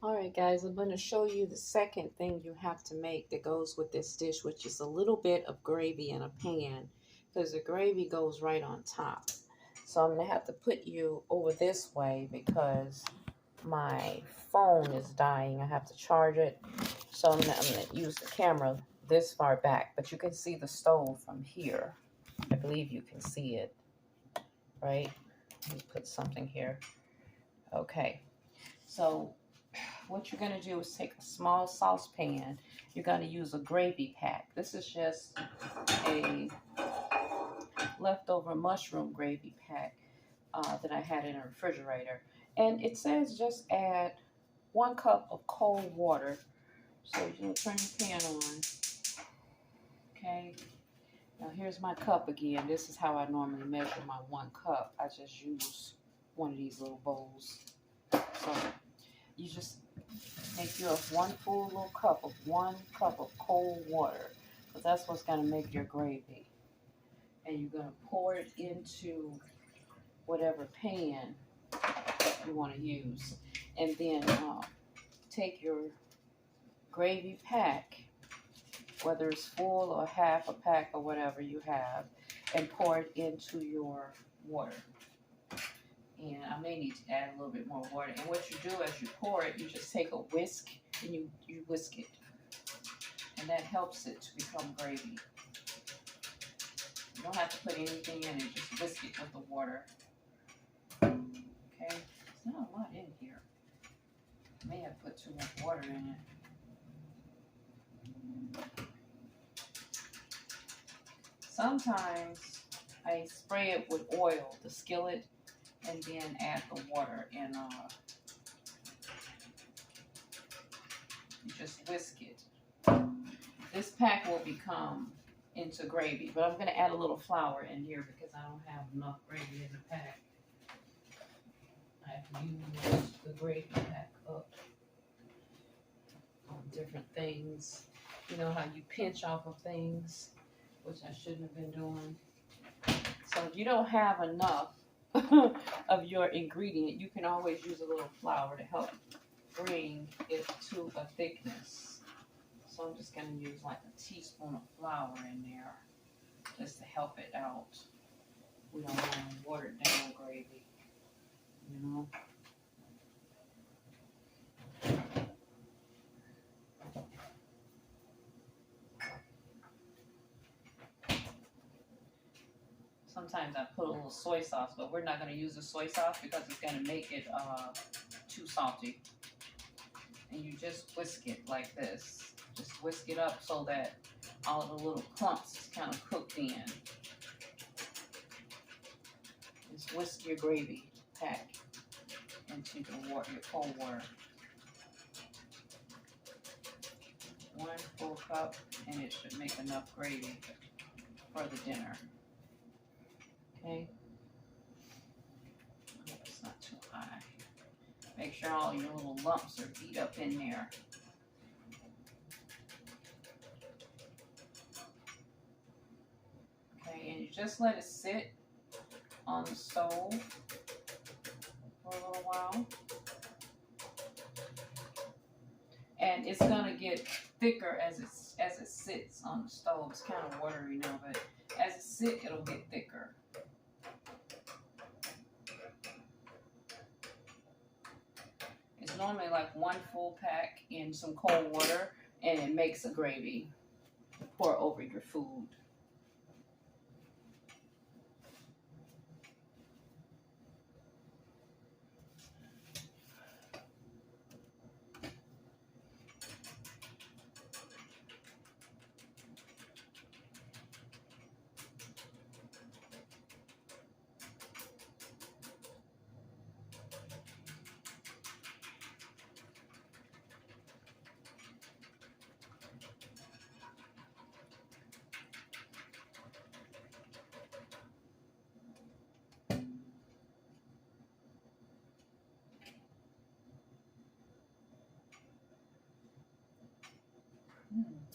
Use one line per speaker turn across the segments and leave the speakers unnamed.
Alright guys, I'm going to show you the second thing you have to make that goes with this dish, which is a little bit of gravy in a pan, because the gravy goes right on top. So I'm going to have to put you over this way because my phone is dying. I have to charge it. So I'm going to use the camera this far back, but you can see the stove from here. I believe you can see it, right? Let me put something here. Okay, so what you're going to do is take a small saucepan. You're going to use a gravy pack. This is just a leftover mushroom gravy pack that I had in a refrigerator. And it says just add 1 cup of cold water. So you're going to turn your pan on. Okay. Now here's my cup again. This is how I normally measure my 1 cup. I just use one of these little bowls. So you just make your 1 full little cup of 1 cup of cold water, because that's what's going to make your gravy. And you're going to pour it into whatever pan you want to use. And then take your gravy pack, whether it's full or half a pack or whatever you have, and pour it into your water. And I may need to add a little bit more water. And what you do as you pour it, you just take a whisk and you whisk it. And that helps it to become gravy. You don't have to put anything in it, just whisk it with the water. Okay, there's not a lot in here. I may have put too much water in it. Sometimes I spray it with oil, the skillet, and then add the water, and you just whisk it. This pack will become into gravy, but I'm going to add a little flour in here because I don't have enough gravy in the pack. I have used the gravy pack up on different things. You know how you pinch off of things, which I shouldn't have been doing. So if you don't have enough of your ingredient, you can always use a little flour to help bring it to a thickness. So I'm just going to use like a teaspoon of flour in there just to help it out. We don't want watered down gravy, you know. Sometimes I put a little soy sauce, but we're not going to use the soy sauce because it's going to make it too salty. And you just whisk it like this. Just whisk it up so that all of the little clumps is kind of cooked in. Just whisk your gravy pack into the water, your cold water. 1 full cup, and it should make enough gravy for the dinner. Okay? I hope it's not too high. Make sure all your little lumps are beat up in there. Okay, and you just let it sit on the stove for a little while. And it's gonna get thicker as it sits on the stove. It's kind of watery now, but as it sits, it'll get thicker. It's normally like 1 full pack in some cold water, and it makes a gravy to pour over your food.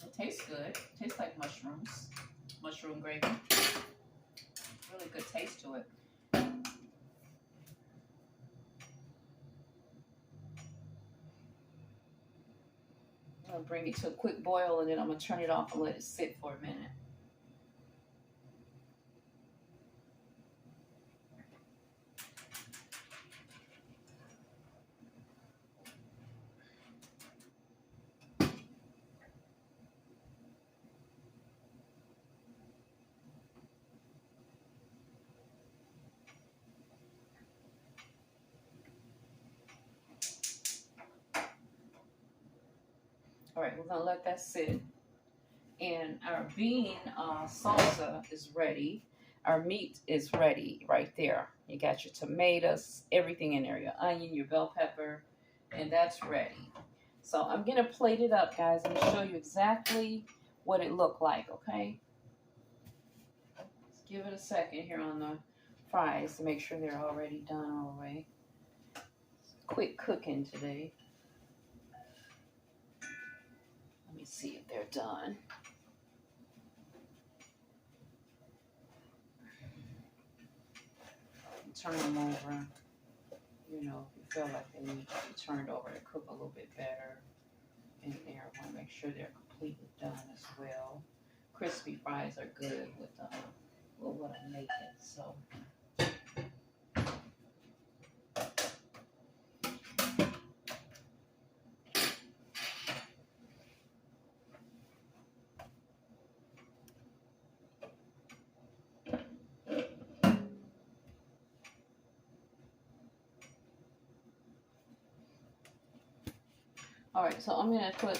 It tastes good. It tastes like mushrooms. Mushroom gravy. Really good taste to it. I'm going to bring it to a quick boil, and then I'm going to turn it off and let it sit for a minute. All right, we're going to let that sit. And our bean salsa is ready. Our meat is ready right there. You got your tomatoes, everything in there, your onion, your bell pepper, and that's ready. So I'm going to plate it up, guys, and show you exactly what it looked like, okay? Let's give it a second here on the fries to make sure they're already done all the way. Quick cooking today. Let me see if they're done. Turn them over. You know, if you feel like they need to be turned over to cook a little bit better in there. I want to make sure they're completely done as well. Crispy fries are good with what I'm making. So. All right, so I'm going to put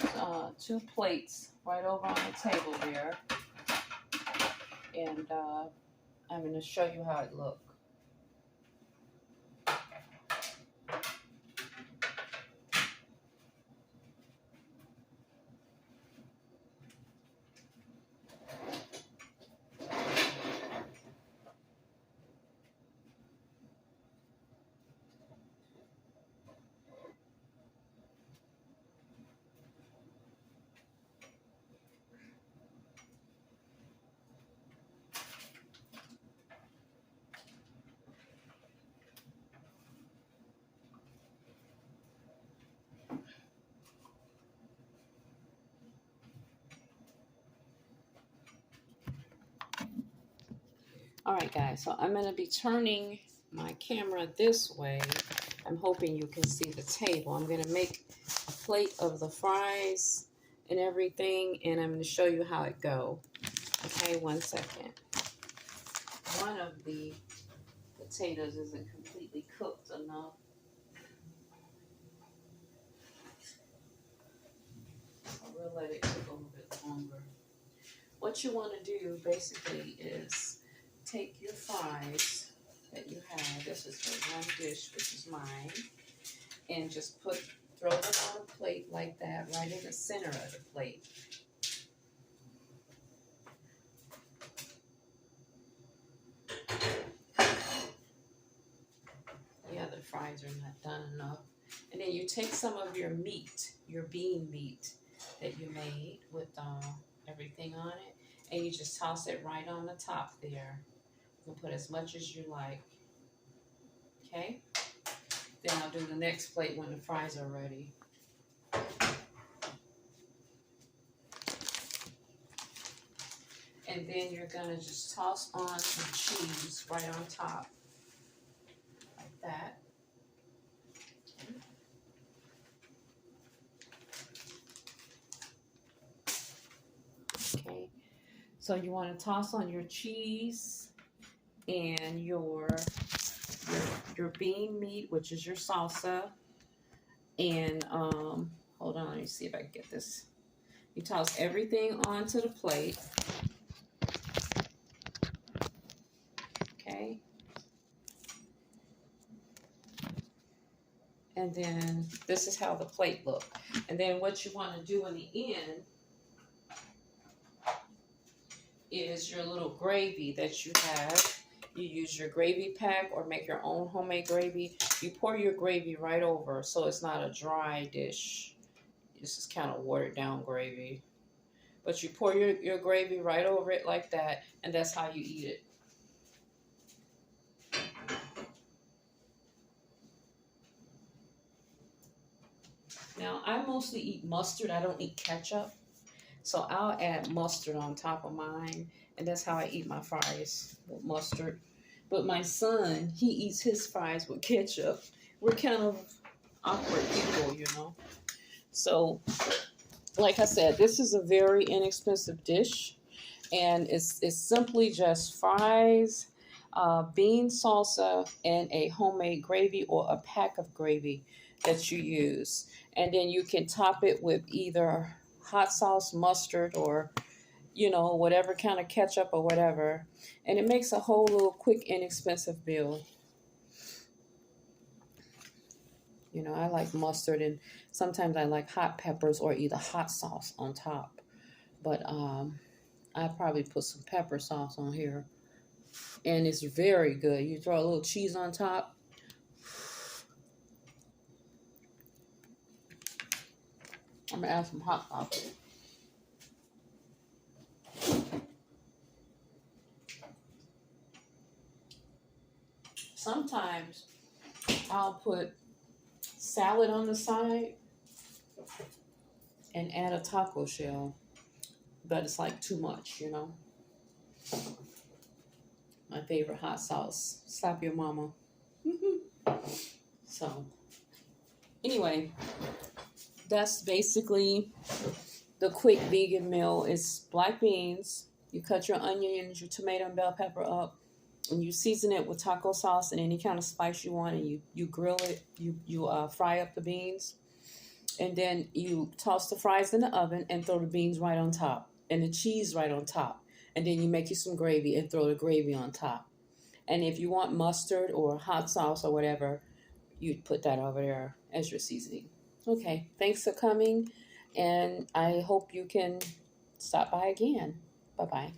2 plates right over on the table there. And I'm going to show you how it looks. All right, guys, so I'm going to be turning my camera this way. I'm hoping you can see the table. I'm going to make a plate of the fries and everything, and I'm going to show you how it go. Okay, 1 second. One of the potatoes isn't completely cooked enough. So we'll let it cook a little bit longer. What you want to do basically is take your fries that you have. This is for one dish, which is mine, and just throw them on a plate like that, right in the center of the plate. Yeah, the fries are not done enough. And then you take some of your meat, your bean meat that you made with everything on it, and you just toss it right on the top there. You can put as much as you like. Okay? Then I'll do the next plate when the fries are ready. And then you're going to just toss on some cheese right on top. Like that. Okay. So you want to toss on your cheese and your bean meat, which is your salsa. And hold on, let me see if I can get this. You toss everything onto the plate. Okay. And then this is how the plate looks. And then what you want to do in the end is your little gravy that you have. You use your gravy pack or make your own homemade gravy. You pour your gravy right over so it's not a dry dish. This is kind of watered down gravy. But you pour your gravy right over it like that, and that's how you eat it. Now, I mostly eat mustard. I don't eat ketchup. So I'll add mustard on top of mine. And that's how I eat my fries, with mustard. But my son, he eats his fries with ketchup. We're kind of awkward people, you know. So, like I said, this is a very inexpensive dish. And it's simply just fries, bean salsa, and a homemade gravy or a pack of gravy that you use. And then you can top it with either hot sauce, mustard, or whatever kind of ketchup or whatever. And it makes a whole little quick, inexpensive meal. I like mustard, and sometimes I like hot peppers or either hot sauce on top. But I probably put some pepper sauce on here. And it's very good. You throw a little cheese on top. I'm going to add some hot sauce. Sometimes I'll put salad on the side and add a taco shell. But it's like too much. My favorite hot sauce. Slap your mama. So, anyway, that's basically the quick vegan meal. It's black beans. You cut your onions, your tomato and bell pepper up, and you season it with taco sauce and any kind of spice you want, and you grill it. You fry up the beans, and then you toss the fries in the oven and throw the beans right on top and the cheese right on top. And then you make you some gravy and throw the gravy on top. And if you want mustard or hot sauce or whatever, you'd put that over there as your seasoning. Okay, thanks for coming, and I hope you can stop by again. Bye-bye.